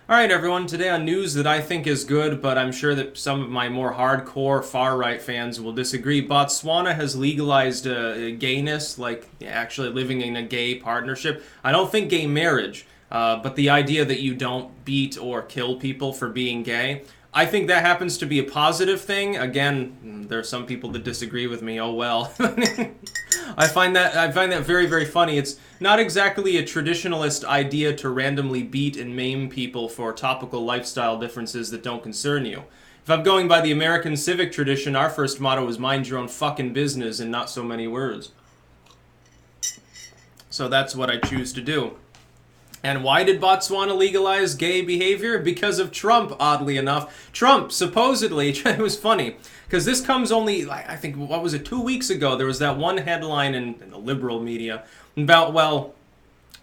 Alright everyone, today on news that I think is good, but I'm sure that some of my more hardcore far-right fans will disagree. Botswana has legalized gayness, like actually living in a gay partnership. I don't think gay marriage, but the idea that you don't beat or kill people for being gay, I think that happens to be a positive thing. Again, there are some people that disagree with me, oh well. I find that very, very funny. It's not exactly a traditionalist idea to randomly beat and maim people for topical lifestyle differences that don't concern you. If I'm going by the American civic tradition, our first motto is mind your own fucking business and not so many words. So that's what I choose to do. And why did Botswana legalize gay behavior? Because of Trump, oddly enough. Trump, supposedly, it was funny, because this comes only, I think, what was it, 2 weeks ago, there was that one headline in the liberal media about, well,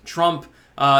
Trump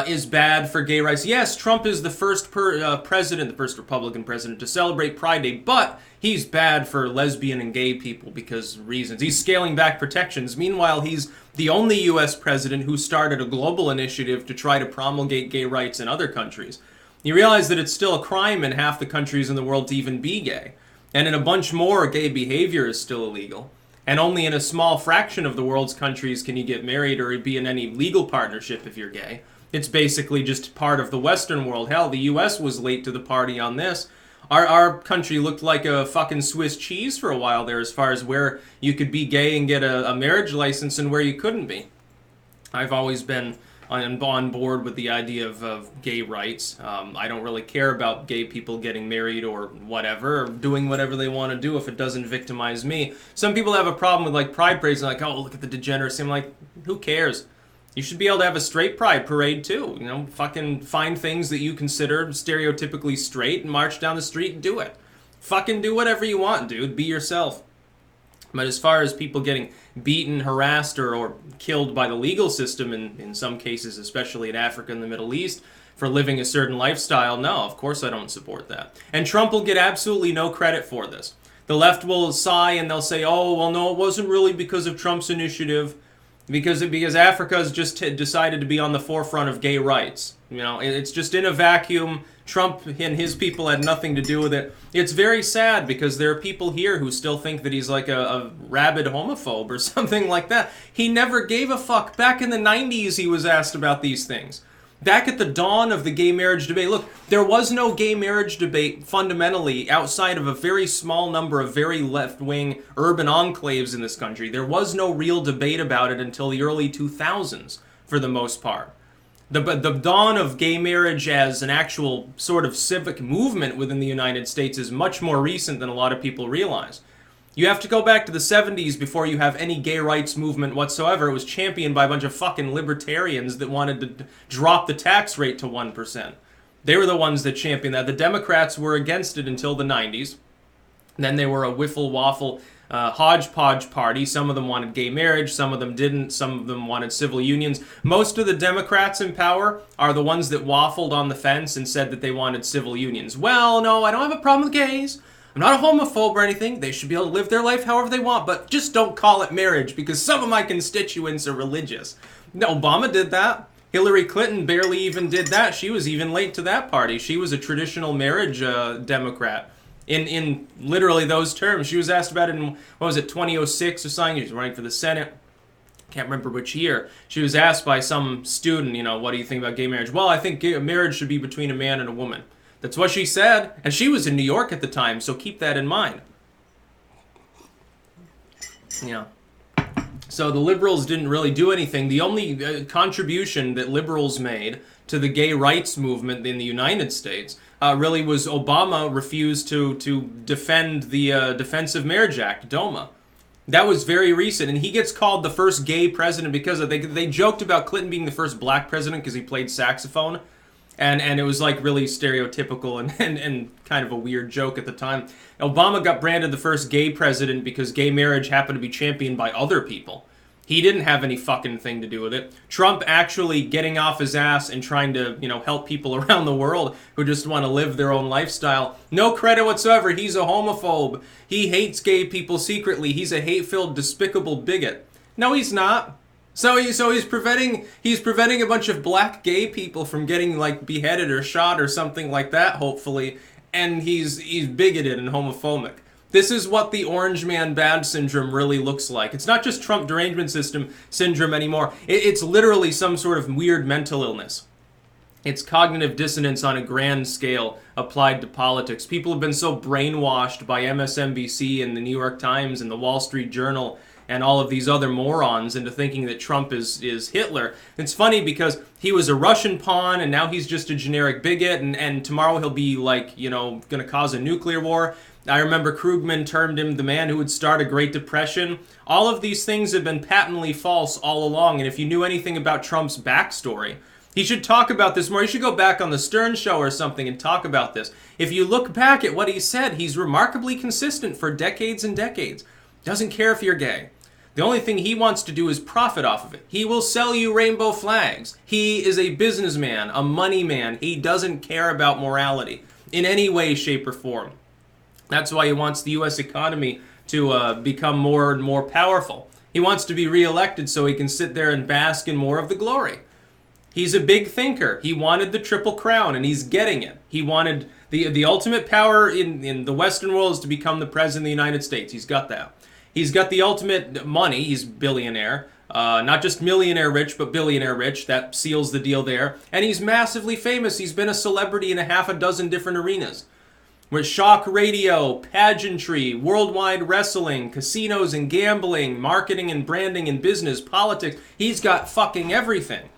is bad for gay rights. Yes, Trump is the first president, the first Republican president to celebrate Pride Day, but he's bad for lesbian and gay people because reasons. He's scaling back protections. Meanwhile, he's the only U.S. president who started a global initiative to try to promulgate gay rights in other countries. You realize that it's still a crime in half the countries in the world to even be gay. And in a bunch more, gay behavior is still illegal. And only in a small fraction of the world's countries can you get married or be in any legal partnership if you're gay. It's basically just part of the Western world. Hell, the U.S. was late to the party on this. Our country looked like a fucking Swiss cheese for a while there as far as where you could be gay and get a marriage license and where you couldn't be. I've always been on board with the idea of gay rights. I don't really care about gay people getting married or whatever, or doing whatever they want to do if it doesn't victimize me. Some people have a problem with like pride parades and like, oh, look at the degeneracy. I'm like, who cares? You should be able to have a straight pride parade too. You know, fucking find things that you consider stereotypically straight and march down the street and do it. Fucking do whatever you want, dude. Be yourself. But as far as people getting beaten, harassed, or killed by the legal system in some cases, especially in Africa and the Middle East, for living a certain lifestyle, no, of course I don't support that. And Trump will get absolutely no credit for this. The left will sigh and they'll say, oh, well, no, it wasn't really because of Trump's initiative. Because Africa's just decided to be on the forefront of gay rights. You know, it's just in a vacuum. Trump and his people had nothing to do with it. It's very sad because there are people here who still think that he's like a rabid homophobe or something like that. He never gave a fuck. Back in the 90s he was asked about these things. Back at the dawn of the gay marriage debate, look, there was no gay marriage debate fundamentally outside of a very small number of very left-wing urban enclaves in this country. There was no real debate about it until the early 2000s, for the most part. The dawn of gay marriage as an actual sort of civic movement within the United States is much more recent than a lot of people realize. You have to go back to the 70s before you have any gay rights movement whatsoever. It was championed by a bunch of fucking libertarians that wanted to drop the tax rate to 1%. They were the ones that championed that. The Democrats were against it until the 90s. Then they were a wiffle-waffle hodgepodge party. Some of them wanted gay marriage, some of them didn't, some of them wanted civil unions. Most of the Democrats in power are the ones that waffled on the fence and said that they wanted civil unions. Well, no, I don't have a problem with gays. I'm not a homophobe or anything. They should be able to live their life however they want, but just don't call it marriage because some of my constituents are religious. Obama did that. Hillary Clinton barely even did that. She was even late to that party. She was a traditional marriage Democrat. In literally those terms. She was asked about it in, what was it, 2006 or something. She was running for the Senate. Can't remember which year. She was asked by some student, you know, what do you think about gay marriage? Well, I think marriage should be between a man and a woman. That's what she said, and she was in New York at the time, so keep that in mind. Yeah. So the liberals didn't really do anything. The only contribution that liberals made to the gay rights movement in the United States really was Obama refused to defend the Defense of Marriage Act, DOMA. That was very recent, and he gets called the first gay president because they joked about Clinton being the first black president because he played saxophone. And it was like really stereotypical and kind of a weird joke at the time. Obama got branded the first gay president because gay marriage happened to be championed by other people. He didn't have any fucking thing to do with it. Trump actually getting off his ass and trying to, you know, help people around the world who just want to live their own lifestyle. No credit whatsoever. He's a homophobe. He hates gay people secretly. He's a hate-filled, despicable bigot. No, he's not. So he's preventing a bunch of black gay people from getting like beheaded or shot or something like that, hopefully, and he's bigoted and homophobic. This is what the orange man bad syndrome really looks like. It's not just Trump derangement system syndrome anymore. It's literally some sort of weird mental illness. It's cognitive dissonance on a grand scale applied to politics. People have been so brainwashed by MSNBC and the New York Times and the Wall Street Journal and all of these other morons into thinking that Trump is Hitler. It's funny because he was a Russian pawn and now he's just a generic bigot, and tomorrow he'll be like, going to cause a nuclear war. I remember Krugman termed him the man who would start a Great Depression. All of these things have been patently false all along, and if you knew anything about Trump's backstory, he should talk about this more. He should go back on the Stern Show or something and talk about this. If you look back at what he said, he's remarkably consistent for decades and decades. Doesn't care if you're gay. The only thing he wants to do is profit off of it. He will sell you rainbow flags. He is a businessman, a money man. He doesn't care about morality in any way, shape, or form. That's why he wants the U.S. economy to become more and more powerful. He wants to be reelected so he can sit there and bask in more of the glory. He's a big thinker. He wanted the Triple Crown, and he's getting it. He wanted the ultimate power in the Western world is to become the President of the United States. He's got that. He's got the ultimate money. He's billionaire. Not just millionaire rich, but billionaire rich. That seals the deal there. And he's massively famous. He's been a celebrity in a half a dozen different arenas. With shock radio, pageantry, worldwide wrestling, casinos and gambling, marketing and branding and business, politics. He's got fucking everything.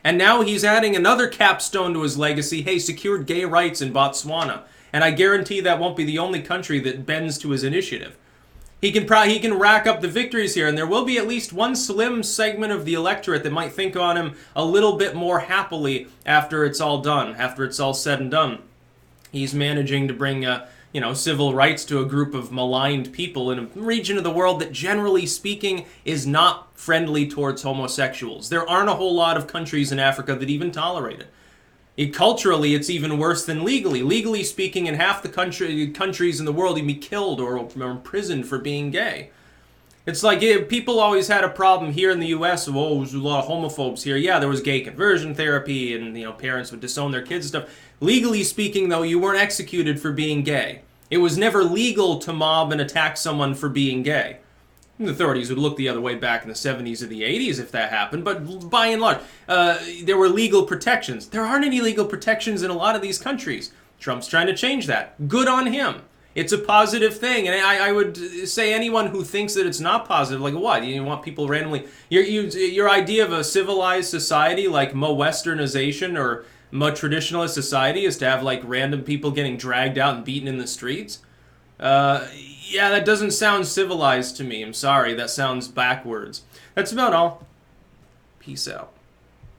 And now he's adding another capstone to his legacy. Hey, secured gay rights in Botswana. And I guarantee that won't be the only country that bends to his initiative. He can rack up the victories here, and there will be at least one slim segment of the electorate that might think on him a little bit more happily after it's all done, after it's all said and done. He's managing to bring civil rights to a group of maligned people in a region of the world that, generally speaking, is not friendly towards homosexuals. There aren't a whole lot of countries in Africa that even tolerate it. Culturally, it's even worse than legally. Legally speaking, in half the countries in the world, you'd be killed or imprisoned for being gay. It's like people always had a problem here in the U.S. of, there's a lot of homophobes here. Yeah, there was gay conversion therapy and, parents would disown their kids and stuff. Legally speaking, though, you weren't executed for being gay. It was never legal to mob and attack someone for being gay. The authorities would look the other way back in the 70s or the 80s if that happened, but by and large, there were legal protections. There aren't any legal protections in a lot of these countries. Trump's trying to change that. Good on him. It's a positive thing, and I would say anyone who thinks that it's not positive, like what? You want people randomly... Your idea of a civilized society, like Mo-Westernization or Mo-traditionalist society, is to have like random people getting dragged out and beaten in the streets? Yeah, that doesn't sound civilized to me. I'm sorry, that sounds backwards. That's about all. Peace out.